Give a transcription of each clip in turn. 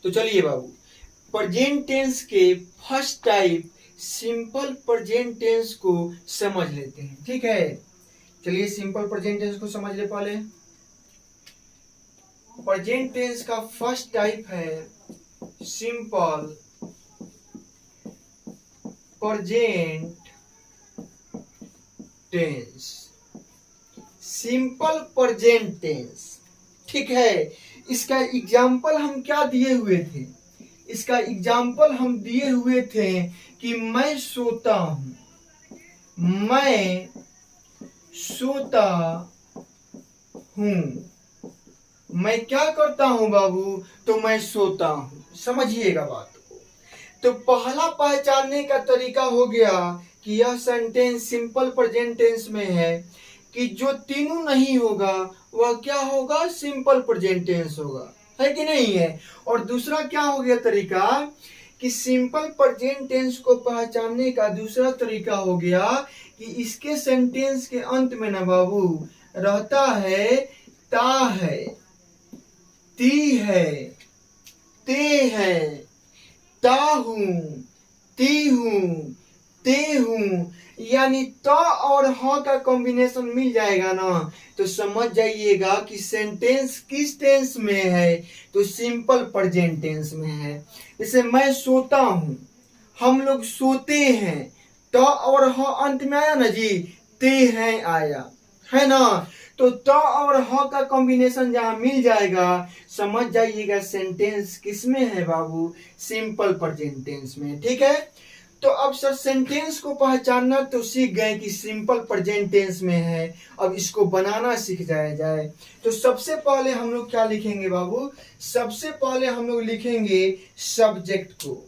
तो चलिए बाबू, प्रेजेंट टेंस के first type simple present tense को समझ लेते हैं। ठीक है, चलिए सिंपल प्रेजेंट टेंस को समझ ले। पहले प्रेजेंट टेंस का फर्स्ट टाइप है simple present tense. Simple present tense, ठीक है। इसका एग्जाम्पल हम क्या दिए हुए थे? इसका एग्जाम्पल हम दिए हुए थे कि मैं सोता हूं, मैं सोता हूं। मैं क्या करता हूं बाबू? तो मैं सोता हूं। समझिएगा बात को। तो पहला पहचानने का तरीका हो गया कि यह सेंटेंस सिंपल प्रेजेंट टेंस में है कि जो तीनों नहीं होगा वह क्या होगा? सिंपल प्रेजेंट टेंस होगा, है कि नहीं है? और दूसरा क्या हो गया तरीका कि सिंपल प्रेजेंट टेंस को पहचानने का दूसरा तरीका हो गया कि इसके सेंटेंस के अंत में ना बाबू रहता है ता है, ती है, ते है, ता हूं, ती हूं, ते हूं। यानी त और ह का कॉम्बिनेशन मिल जाएगा ना, तो समझ जाइएगा कि सेंटेंस किस टेंस में है? तो सिंपल प्रेजेंट टेंस में है। जैसे मैं सोता हूं, हम लोग सोते हैं, त और ह अंत में आया ना जी, ते हैं आया, है ना? तो त और ह का कॉम्बिनेशन जहां मिल जाएगा, समझ जाइएगा सेंटेंस किसमें है बाबू? सिंपल प्रेजेंट टेंस में। ठीक है, तो अब सर सेंटेंस को पहचानना तो सीख गए कि सिंपल प्रेजेंट टेंस में है। अब इसको बनाना सीख जाए तो सबसे पहले हम लोग क्या लिखेंगे बाबू? सबसे पहले हम लोग लिखेंगे सब्जेक्ट को।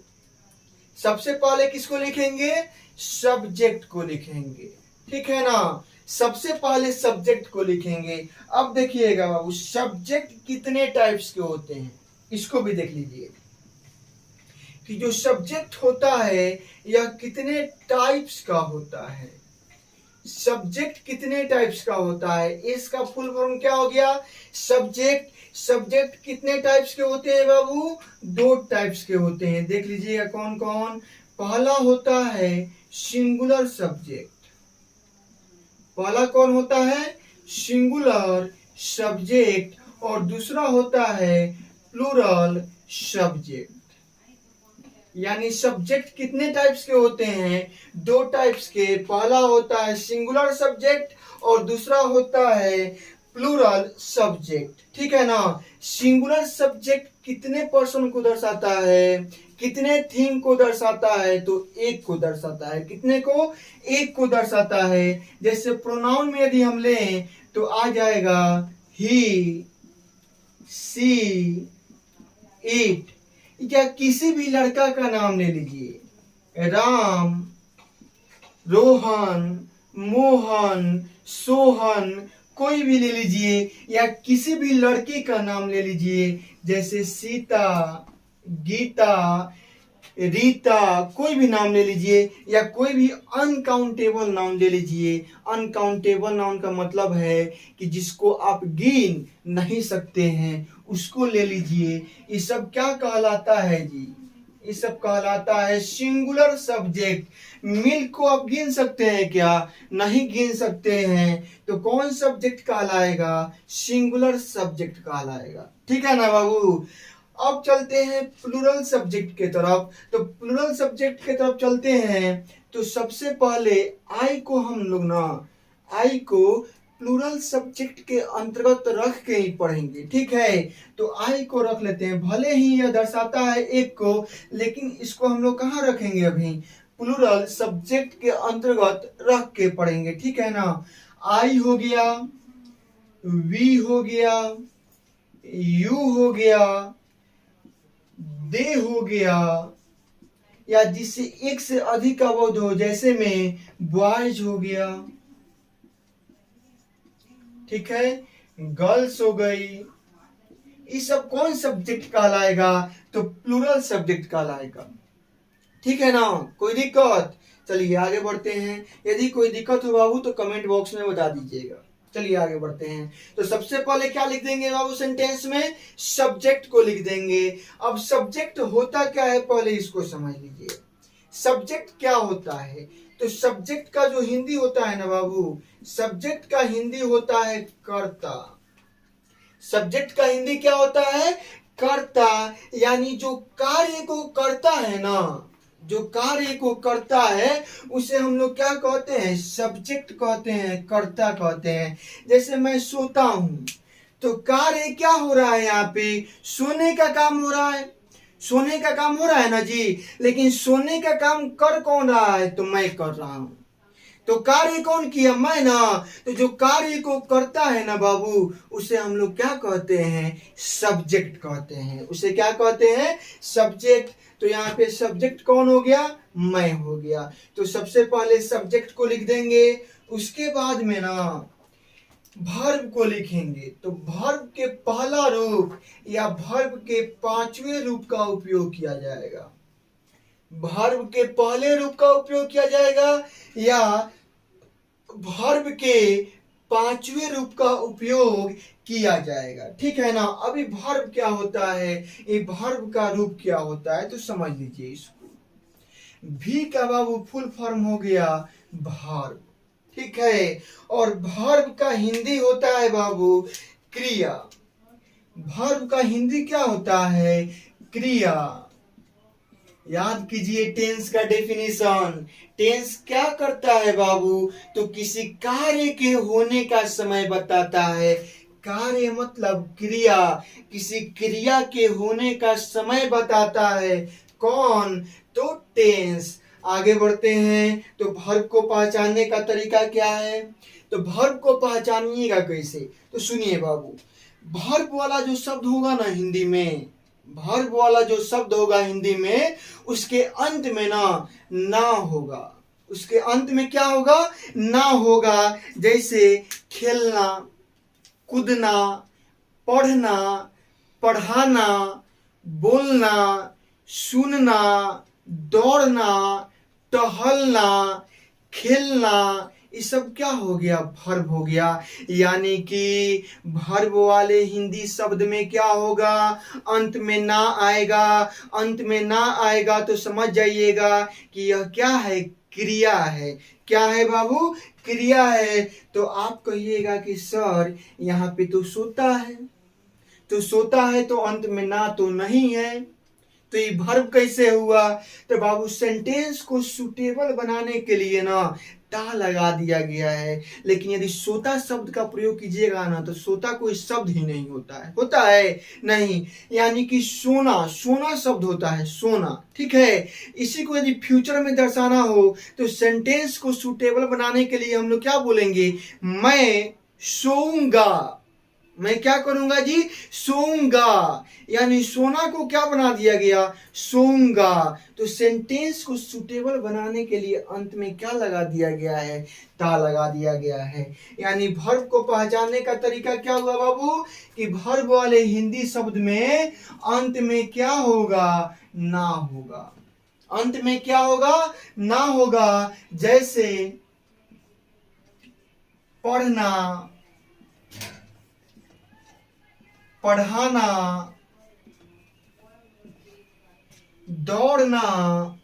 सबसे पहले किसको लिखेंगे? सब्जेक्ट को लिखेंगे, ठीक है ना? सबसे पहले सब्जेक्ट को लिखेंगे। अब देखिएगा बाबू, सब्जेक्ट कितने टाइप्स के होते हैं इसको भी देख लीजिए कि जो सब्जेक्ट होता है यह कितने टाइप्स का होता है। सब्जेक्ट कितने टाइप्स का होता है, इसका फुल फॉर्म क्या हो गया? सब्जेक्ट। सब्जेक्ट कितने टाइप्स के होते हैं बाबू? दो टाइप्स के होते हैं। देख लीजिएगा कौन कौन। पहला होता है सिंगुलर सब्जेक्ट। पहला कौन होता है? Singular subject. और दूसरा होता है प्लूरल सब्जेक्ट। यानी सब्जेक्ट कितने टाइप्स के होते हैं? दो टाइप्स के। पहला होता है सिंगुलर सब्जेक्ट और दूसरा होता है प्लूरल सब्जेक्ट, ठीक है ना? सिंगुलर सब्जेक्ट कितने पर्सन को दर्शाता है? कितने थिंग को दर्शाता है? तो एक को दर्शाता है। कितने को? एक को दर्शाता है। जैसे प्रोनाउन में यदि हम लें तो आ जाएगा ही, सी, इट। या किसी भी लड़का का नाम ले लीजिए, राम, रोहन, मोहन, सोहन, कोई भी ले लीजिए। या किसी भी लड़की का नाम ले लीजिए, जैसे सीता, गीता, रीता, कोई भी नाम ले लीजिए। या कोई भी अनकाउंटेबल नाउन ले लीजिए। अनकाउंटेबल नाउन का मतलब है कि जिसको आप गिन नहीं सकते हैं, उसको ले लीजिए। ये सब क्या कहलाता है जी? ये सब कहलाता है सिंगुलर सब्जेक्ट। मिल्क को आप गिन सकते हैं क्या? नहीं गिन सकते हैं, तो कौन सब्जेक्ट कहलाएगा? सिंगुलर सब्जेक्ट कहलाएगा, ठीक है ना बाबू? अब चलते हैं प्लूरल सब्जेक्ट के तरफ। तो प्लूरल सब्जेक्ट के तरफ चलते हैं तो सबसे पहले आई को हम लोग ना, आई को प्लूरल सब्जेक्ट के अंतर्गत रख के ही पढ़ेंगे, ठीक है? तो आई को रख लेते हैं। भले ही यह दर्शाता है एक को, लेकिन इसको हम लोग कहाँ रखेंगे? अभी प्लूरल सब्जेक्ट के अंतर्गत रख के पढ़ेंगे, ठीक है ना? आई हो गया, वी हो गया, यू हो गया, दे हो गया। या जिससे एक से अधिक का बोध हो, जैसे में बॉयज हो गया, ठीक है, गर्ल्स हो गई। ये सब कौन सब्जेक्ट कहलाएगा? तो प्लूरल सब्जेक्ट कहलाएगा, ठीक है ना? कोई दिक्कत? चलिए आगे बढ़ते हैं। यदि कोई दिक्कत हो बाबू तो कमेंट बॉक्स में बता दीजिएगा। चलिए आगे बढ़ते हैं। तो सबसे पहले क्या लिख देंगे बाबू सेंटेंस में? सब्जेक्ट को लिख देंगे। अब सब्जेक्ट होता क्या है पहले इसको समझ लीजिए। सब्जेक्ट क्या होता है? तो सब्जेक्ट का जो हिंदी होता है ना बाबू, सब्जेक्ट का हिंदी होता है कर्ता। सब्जेक्ट का हिंदी क्या होता है? कर्ता। यानी जो कार्य को करता है ना, जो कार्य को करता है उसे हम लोग क्या कहते हैं? सब्जेक्ट कहते हैं, कर्ता कहते हैं। जैसे मैं सोता हूं तो कार्य क्या हो रहा है? यहाँ पे सोने का काम हो रहा है। सोने का काम हो रहा है ना जी, लेकिन सोने का काम कर कौन रहा है? तो मैं कर रहा हूं। तो कार्य कौन किया? मैं ना। तो जो कार्य को करता है ना बाबू, उसे हम लोग क्या कहते हैं? सब्जेक्ट कहते हैं। उसे क्या कहते हैं? सब्जेक्ट। तो यहाँ पे सब्जेक्ट कौन हो गया? मैं हो गया। तो सबसे पहले सब्जेक्ट को लिख देंगे, उसके बाद में ना वर्ब को लिखेंगे। तो वर्ब के पहला रूप या वर्ब के पांचवें रूप का उपयोग किया जाएगा। वर्ब के पहले रूप का उपयोग किया जाएगा या वर्ब के पांचवें रूप का उपयोग किया जाएगा। ठीक है ना? अभी वर्ब क्या होता है, ये वर्ब का रूप क्या होता है, तो समझ लीजिए इसको। भी का बाबू फुल फॉर्म हो गया वर्ब। ठीक है? और वर्ब का हिंदी होता है बाबू क्रिया। वर्ब का हिंदी क्या होता है? क्रिया। याद कीजिए टेंस का डेफिनेशन। टेंस क्या करता है बाबू? तो किसी कार्य के होने का समय बताता है। कार्य मतलब क्रिया। किसी क्रिया के होने का समय बताता है। कौन? तो टेंस। आगे बढ़ते हैं। तो वर्ब को पहचानने का तरीका क्या है? तो वर्ब को पहचानिएगा कैसे? तो सुनिए बाबू, वर्ब वाला जो शब्द होगा ना हिंदी में, वर्ब वाला जो शब्द होगा हिंदी में, उसके अंत में ना होगा। उसके अंत में क्या होगा? ना होगा। जैसे खेलना, कूदना, पढ़ना, पढ़ाना, बोलना, सुनना, दौड़ना, टहलना, खेलना, ये सब क्या हो गया? वर्ब हो गया। यानी कि वर्ब वाले हिंदी शब्द में क्या होगा? अंत में ना आएगा। अंत में ना आएगा तो समझ जाइएगा कि यह क्या है? क्रिया है। क्या है बाबू? क्रिया है। तो आप कहिएगा कि सर यहाँ पे तो सोता है, तो सोता है तो अंत में ना तो नहीं है, तो ये वर्ब कैसे हुआ? तो बाबू सेंटेंस को सुटेबल बनाने के लिए ना टा लगा दिया गया है। लेकिन यदि सोता शब्द का प्रयोग कीजिएगा ना तो सोता कोई शब्द ही नहीं होता है। होता है? नहीं। यानी कि सोना, सोना शब्द होता है, सोना। ठीक है? इसी को यदि फ्यूचर में दर्शाना हो तो सेंटेंस को सुटेबल बनाने के लिए हम लोग क्या बोलेंगे? मैं सोऊंगा। मैं क्या करूंगा जी? सोऊंगा। यानी सोना को क्या बना दिया गया? सोऊंगा। तो सेंटेंस को सुटेबल बनाने के लिए अंत में क्या लगा दिया गया है? ता लगा दिया गया है। यानी वर्ब को पहचानने का तरीका क्या हुआ बाबू? कि वर्ब वाले हिंदी शब्द में अंत में क्या होगा? ना होगा। अंत में क्या होगा? ना होगा। जैसे पढ़ना, पढ़ाना, दौड़ना,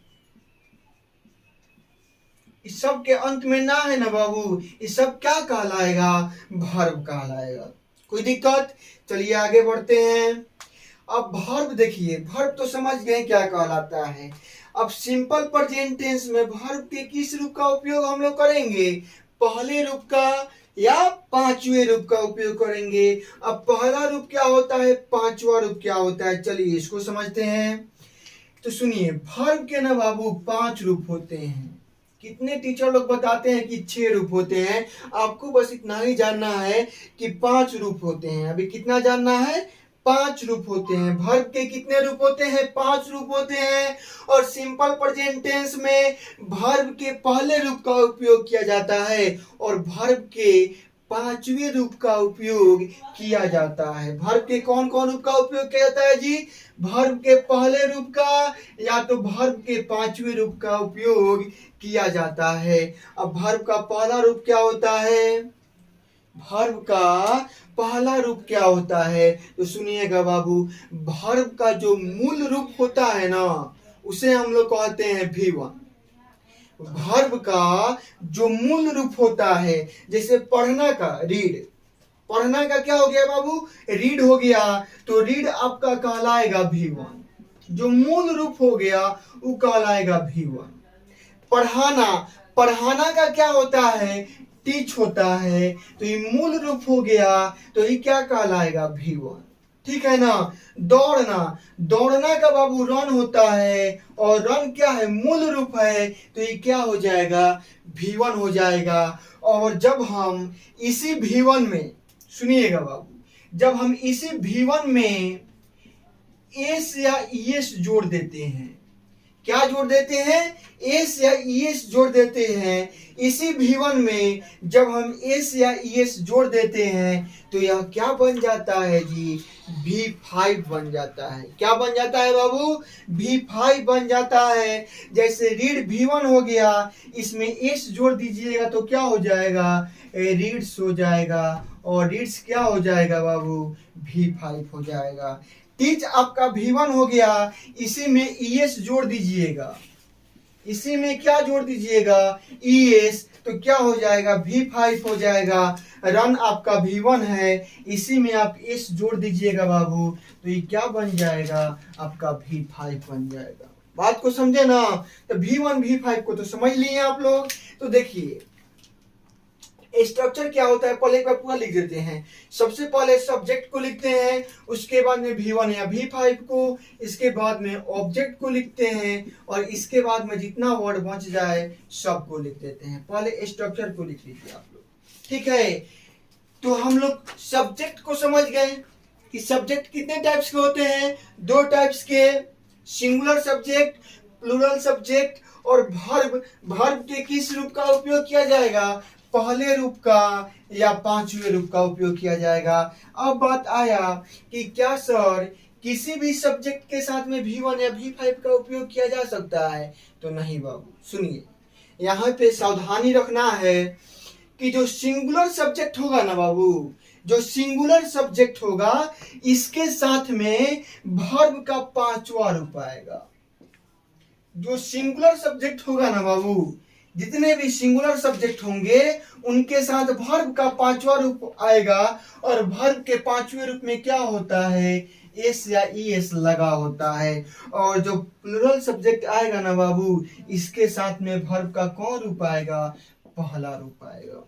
इस सब के अंत में ना है ना बाबू, इस सब क्या कहलाएगा? वर्ब कहलाएगा। कोई दिक्कत? चलिए आगे बढ़ते हैं। अब वर्ब देखिए, वर्ब तो समझ गए क्या कहलाता है। अब सिंपल प्रेजेंट टेंस में वर्ब के किस रूप का उपयोग हम लोग करेंगे? पहले रूप का या पांचवें रूप का उपयोग करेंगे। अब पहला रूप क्या होता है, पांचवा रूप क्या होता है, चलिए इसको समझते हैं। तो सुनिए, वर्ब के ना बाबू 5 रूप होते हैं। कितने टीचर लोग बताते हैं कि 6 रूप होते हैं। आपको बस इतना ही जानना है कि 5 रूप होते हैं। अभी कितना जानना है? 5 रूप होते हैं। वर्ब के कितने रूप होते हैं? 5 रूप होते हैं। और सिंपल प्रेजेंट टेंस में वर्ब के पहले रूप का उपयोग किया जाता है और वर्ब के पांचवें रूप का उपयोग किया जाता है। वर्ब के कौन कौन रूप का उपयोग किया जाता है जी? वर्ब के पहले रूप का या तो वर्ब के पांचवें रूप का उपयोग किया जाता है। अब वर्ब का पहला रूप क्या होता है? वर्ब का पहला रूप क्या होता है? तो सुनिएगा बाबू, वर्ब का जो मूल रूप होता है ना, उसे हम लोग कहते हैं V1। वर्ब का जो मूल रूप होता है, जैसे पढ़ना का रीड, पढ़ना का क्या हो गया बाबू? रीड हो गया, तो रीड आपका कहलाएगा V1। जो मूल रूप हो गया वो कहलाएगा V1। पढ़ाना, पढ़ाना का क्या होता है? टीच होता है, तो ये मूल रूप हो गया, तो ये क्या कहलाएगा? V1। ठीक है ना। दौड़ना, दौड़ना का बाबू रन होता है, और रन क्या है? मूल रूप है, तो ये क्या हो जाएगा? V1 हो जाएगा। और जब हम इसी V1 में, सुनिएगा बाबू, जब हम इसी V1 में एस या ईएस जोड़ देते हैं, क्या जोड़ देते हैं? एस या ईएस जोड़ देते हैं। इसी V1 में जब हम एस या ईएस जोड़ देते हैं, तो यह क्या बन जाता है जी? V5 बन जाता है। क्या बन जाता है बाबू? V5 बन जाता है। जैसे रीड V1 हो गया, इसमें एस जोड़ दीजिएगा तो क्या हो जाएगा? रीड्स हो जाएगा, और रीड्स क्या हो जाएगा बाबू? V5 हो जाएगा। टीच आपका V1 हो गया, इसी में ईएस जोड़ दीजिएगा, इसी में क्या जोड़ दीजिएगा? ईएस, तो क्या हो जाएगा? V5 हो जाएगा। रन आपका V1 है, इसी में आप एस जोड़ दीजिएगा बाबू, तो ये क्या बन जाएगा? आपका V5 बन जाएगा। बात को समझे ना? तो V1 V5 को तो समझ लिए आप लोग। तो देखिए स्ट्रक्चर क्या होता है, पहले एक बार पूरा लिख देते हैं। सबसे पहले सब्जेक्ट को लिखते हैं, उसके बाद में V1 या V5 को, इसके बाद में ऑब्जेक्ट को लिखते हैं, और इसके बाद में जितना वर्ड बच जाए सबको लिख देते हैं। पहले स्ट्रक्चर को लिख लीजिए आप लोग, ठीक है। तो हम लोग सब्जेक्ट को समझ गए कि सब्जेक्ट कितने टाइप्स के होते हैं? 2 टाइप्स के, सिंगुलर सब्जेक्ट, प्लूरल सब्जेक्ट। और वर्ब, वर्ब के किस रूप का उपयोग किया जाएगा? पहले रूप का या पांचवें रूप का उपयोग किया जाएगा। अब बात आया कि क्या सर किसी भी सब्जेक्ट के साथ में V1 या V5 का उपयोग किया जा सकता है? तो नहीं बाबू, सुनिए, यहाँ पे सावधानी रखना है कि जो सिंगुलर सब्जेक्ट होगा ना बाबू, जो सिंगुलर सब्जेक्ट होगा, इसके साथ में वर्ब का पांचवा रूप आएगा। जो सिंगुलर सब्जेक्ट होगा ना बाबू, जितने भी सिंगुलर सब्जेक्ट होंगे उनके साथ वर्ब का पांचवा रूप आएगा, और वर्ब के पांचवें रूप में क्या होता है? एस या ईएस लगा होता है। और जो प्लूरल सब्जेक्ट आएगा ना बाबू, इसके साथ में वर्ब का कौन रूप आएगा? पहला रूप आएगा।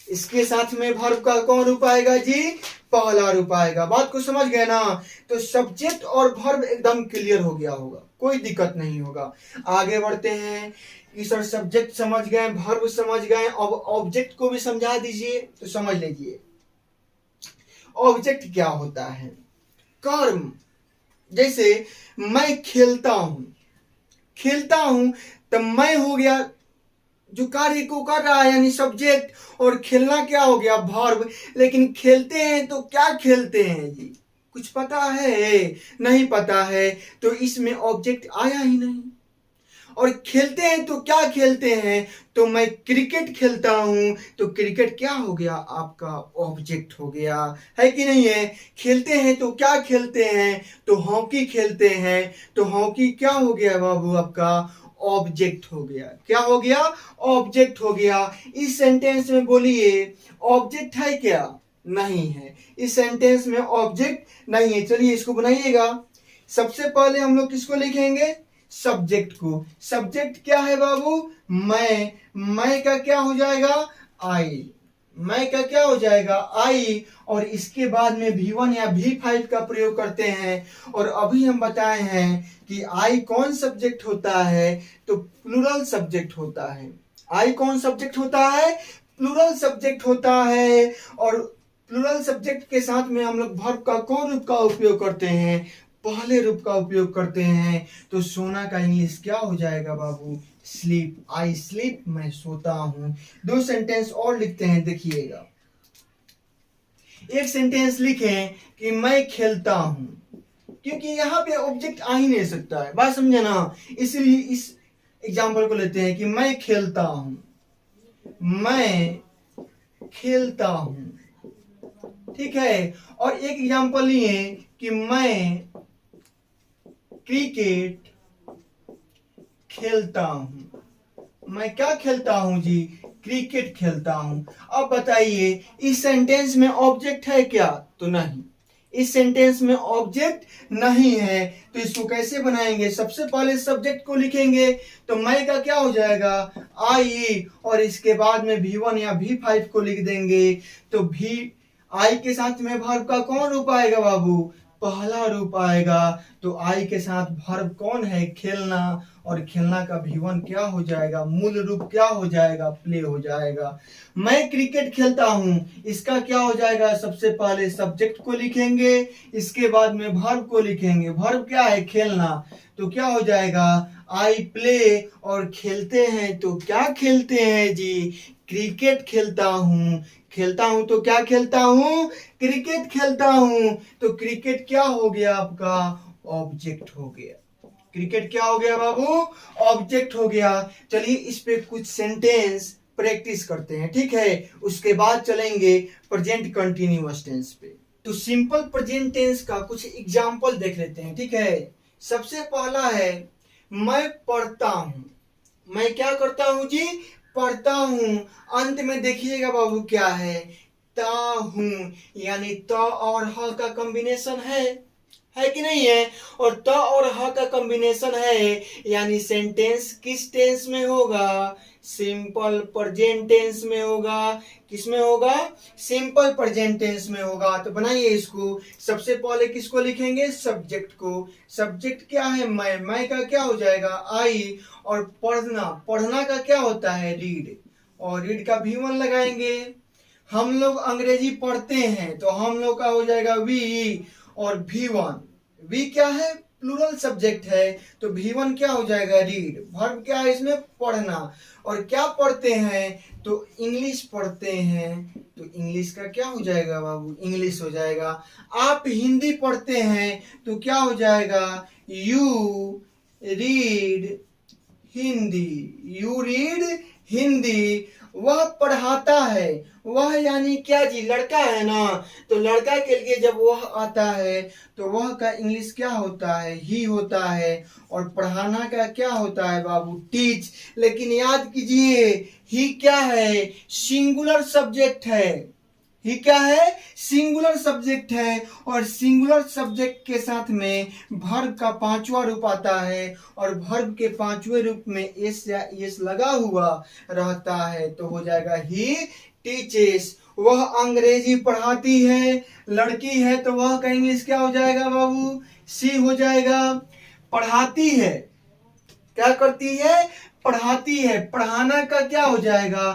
इसके साथ में वर्ब का कौन रूप आएगा जी? पहला रूप आएगा। बात को समझ गए ना? तो सब्जेक्ट और वर्ब एकदम क्लियर हो गया होगा, कोई दिक्कत नहीं होगा। आगे बढ़ते हैं कि सर सब्जेक्ट समझ गए, वर्ब समझ गए, अब ऑब्जेक्ट को भी समझा दीजिए। तो समझ लीजिए ऑब्जेक्ट क्या होता है? कर्म। जैसे मैं खेलता हूं, खेलता हूं, तो मैं हो गया जो कार्य को कर रहा है, यानी सब्जेक्ट, और खेलना क्या हो गया? वर्ब। लेकिन खेलते हैं तो क्या खेलते हैं जी? कुछ पता है? नहीं पता है, तो इसमें ऑब्जेक्ट आया ही नहीं। और खेलते हैं तो क्या खेलते हैं? तो मैं क्रिकेट खेलता हूं, तो क्रिकेट क्या हो गया? आपका ऑब्जेक्ट हो गया, है कि नहीं है? खेलते हैं तो क्या खेलते हैं? तो हॉकी खेलते हैं, तो हॉकी क्या हो गया बाबू? आपका ऑब्जेक्ट हो गया। क्या हो गया? ऑब्जेक्ट हो गया। इस सेंटेंस में बोलिए ऑब्जेक्ट है क्या? नहीं है। इस सेंटेंस में ऑब्जेक्ट नहीं है। चलिए इसको बनाइएगा। सबसे पहले हम लोग किसको लिखेंगे? सब्जेक्ट को। सब्जेक्ट क्या है बाबू? मैं का क्या हो जाएगा? आई। मैं का क्या हो जाएगा? आई। और इसके बाद में V1 या V5 का प्रयोग करते हैं। और अभी हम बताए हैं कि आई कौन सब्जेक्ट होता है? तो प्लूरल सब्जेक्ट होता है। आई कौन सब्जेक्ट होता है? प्लूरल सब्जेक्ट होता है। और प्लूरल सब्जेक्ट के साथ में हम लोग वर्ब का कौन रूप का उपयोग करते हैं? पहले रूप का उपयोग करते हैं। तो सोना का इंग्लिश क्या हो जाएगा बाबू? स्लीप। आई स्लीप, मैं सोता हूं। 2 सेंटेंस और लिखते हैं, देखिएगा। एक सेंटेंस लिखें कि मैं खेलता हूं, क्योंकि यहाँ पे ऑब्जेक्ट आ ही नहीं सकता है। बात समझे ना? इसलिए इस एग्जाम्पल को लेते हैं कि मैं खेलता हूं, मैं खेलता हूं। ठीक है। और एक एग्जांपल लिए कि मैं क्रिकेट खेलता हूं। मैं क्या खेलता हूं जी? क्रिकेट खेलता हूं। अब बताइए इस सेंटेंस में ऑब्जेक्ट है क्या? तो नहीं, इस सेंटेंस में ऑब्जेक्ट नहीं है। तो इसको कैसे बनाएंगे? सबसे पहले सब्जेक्ट को लिखेंगे। तो मैं का क्या हो जाएगा? आई, और इसके बाद में V1 या V5 को लिख देंगे। तो भी आई के साथ में वर्ब का कौन रूप आएगा बाबू? पहला रूप आएगा। तो आई के साथ वर्ब कौन है? खेलना। और खेलना का V1 क्या हो जाएगा? मूल रूप क्या हो जाएगा? प्ले हो जाएगा। मैं क्रिकेट खेलता हूं, इसका क्या हो जाएगा? सबसे पहले सब्जेक्ट को लिखेंगे, इसके बाद में वर्ब को लिखेंगे। वर्ब क्या है? खेलना। तो क्या हो जाएगा? आई प्ले, और खेलते हैं तो क्या खेलते हैं जी? क्रिकेट खेलता हूं। खेलता हूं तो क्या खेलता हूं? क्रिकेट खेलता हूं। तो क्रिकेट क्या हो गया आपका? ऑब्जेक्ट हो गया। क्रिकेट क्या हो गया बाबू? ऑब्जेक्ट हो गया। चलिए इस पे कुछ सेंटेंस प्रैक्टिस करते हैं, ठीक है। उसके बाद चलेंगे प्रेजेंट कंटिन्यूअस टेंस पे। तो सिंपल प्रेजेंट टेंस का कुछ एग्जांपल देख लेते हैं, ठीक है। सबसे पहला है मैं पढ़ता हूं। मैं क्या करता हूं जी? पढ़ता हूं। अंत में देखिएगा बाबू क्या है? ता हूं, यानी त और ह का कॉम्बिनेशन है कि नहीं है? और त और ह का कॉम्बिनेशन है, यानी सेंटेंस किस टेंस में होगा? सिंपल प्रेजेंट टेंस में होगा। किस में होगा? सिंपल प्रेजेंट टेंस में होगा। तो बनाइए इसको। सबसे पहले किसको लिखेंगे? सब्जेक्ट को। सब्जेक्ट क्या है? मैं का क्या हो जाएगा? आई। और पढ़ना, पढ़ना का क्या होता है? रीड। और रीड का V1 लगाएंगे। हम लोग अंग्रेजी पढ़ते हैं तो हम लोग का हो जाएगा वी। और V1, वी क्या है? प्लूरल सब्जेक्ट है। तो V1 क्या हो जाएगा? रीड। वर्ब क्या है इसमें? पढ़ना। और क्या पढ़ते हैं? तो इंग्लिश पढ़ते हैं। तो इंग्लिश का क्या हो जाएगा बाबू? इंग्लिश हो जाएगा। आप हिंदी पढ़ते हैं तो क्या हो जाएगा? You read Hindi. You read Hindi. वह पढ़ाता है। वह यानी क्या जी? लड़का है ना। तो लड़का के लिए जब वह आता है तो वह का इंग्लिश क्या होता है? ही होता है। और पढ़ाना का क्या होता है बाबू? टीच। लेकिन याद कीजिए ही क्या है? सिंगुलर सब्जेक्ट है। ही क्या है? सिंगुलर सब्जेक्ट है। और सिंगुलर सब्जेक्ट के साथ में वर्ब का पांचवा रूप आता है। और वर्ब के पांचवें रूप में एस या एस लगा हुआ रहता है। तो हो जाएगा ही टीचेस। वह अंग्रेजी पढ़ाती है। लड़की है तो वह का इंग्लिश क्या हो जाएगा बाबू? सी हो जाएगा। पढ़ाती है, क्या करती है? पढ़ाती है। पढ़ाना का क्या हो जाएगा?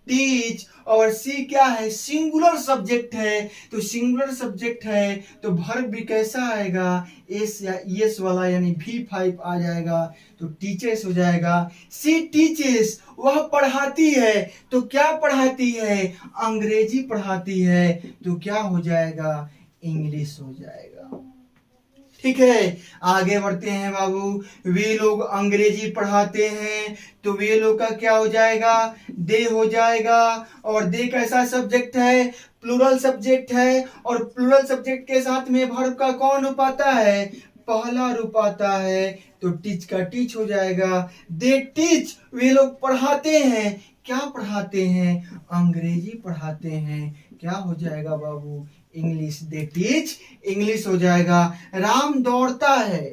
टीच। और सी क्या है? सिंगुलर सब्जेक्ट है। तो सिंगुलर सब्जेक्ट है तो वर्ब भी कैसा आएगा? एस या एस वाला, यानी V5 आ जाएगा। तो टीचर्स हो जाएगा। सी टीचेस, वह पढ़ाती है। तो क्या पढ़ाती है? अंग्रेजी पढ़ाती है। तो क्या हो जाएगा? इंग्लिश हो जाएगा। ठीक है, आगे बढ़ते हैं बाबू। वे लोग अंग्रेजी पढ़ाते हैं तो वे लोग का क्या हो जाएगा? दे हो जाएगा। और दे कैसा सब्जेक्ट है? प्लूरल सब्जेक्ट है। और प्लूरल सब्जेक्ट के साथ में वर्ब का कौन रूप आता है? पहला रूप आता है। तो टीच का टीच हो जाएगा। दे टीच, वे लोग पढ़ाते हैं। क्या पढ़ाते हैं? अंग्रेजी पढ़ाते हैं। क्या हो जाएगा बाबू? इंग्लिश। दे टीच इंग्लिश हो जाएगा। राम दौड़ता है।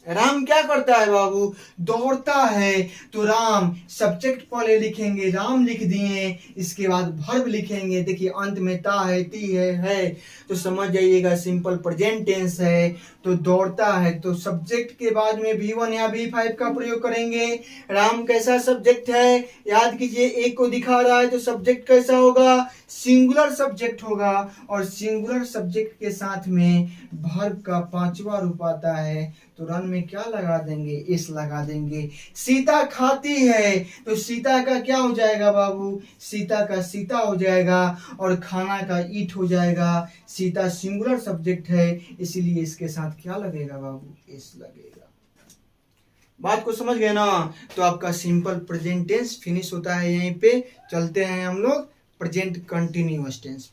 राम क्या करता है बाबू? दौड़ता है। तो राम सब्जेक्ट पहले लिखेंगे, राम लिख दिए। इसके बाद वर्ब लिखेंगे। देखिए अंत में ता है, ती है। तो समझ जाइएगा सिंपल प्रेजेंट टेंस है। तो दौड़ता है तो सब्जेक्ट के बाद में V1 या V5 का प्रयोग करेंगे। राम कैसा सब्जेक्ट है? याद कीजिए, एक को दिखा रहा है तो सब्जेक्ट कैसा होगा? सिंगुलर सब्जेक्ट होगा। और सिंगुलर सब्जेक्ट के साथ में वर्ब का पांचवा रूप आता है। तो रन में क्या लगा देंगे? इस लगा देंगे। सीता खाती है तो सीता का क्या हो जाएगा बाबू? सीता का सीता हो जाएगा। और खाना का ईट हो जाएगा। सीता सिंगुलर सब्जेक्ट है, इसीलिए इसके साथ क्या लगेगा बाबू? इस लगेगा। बात को समझ गए ना? तो आपका सिंपल प्रेजेंट टेंस फिनिश होता है यहीं पे। चलते हैं हम लोग प्रेजेंट कंटिन्यूअस टेंस।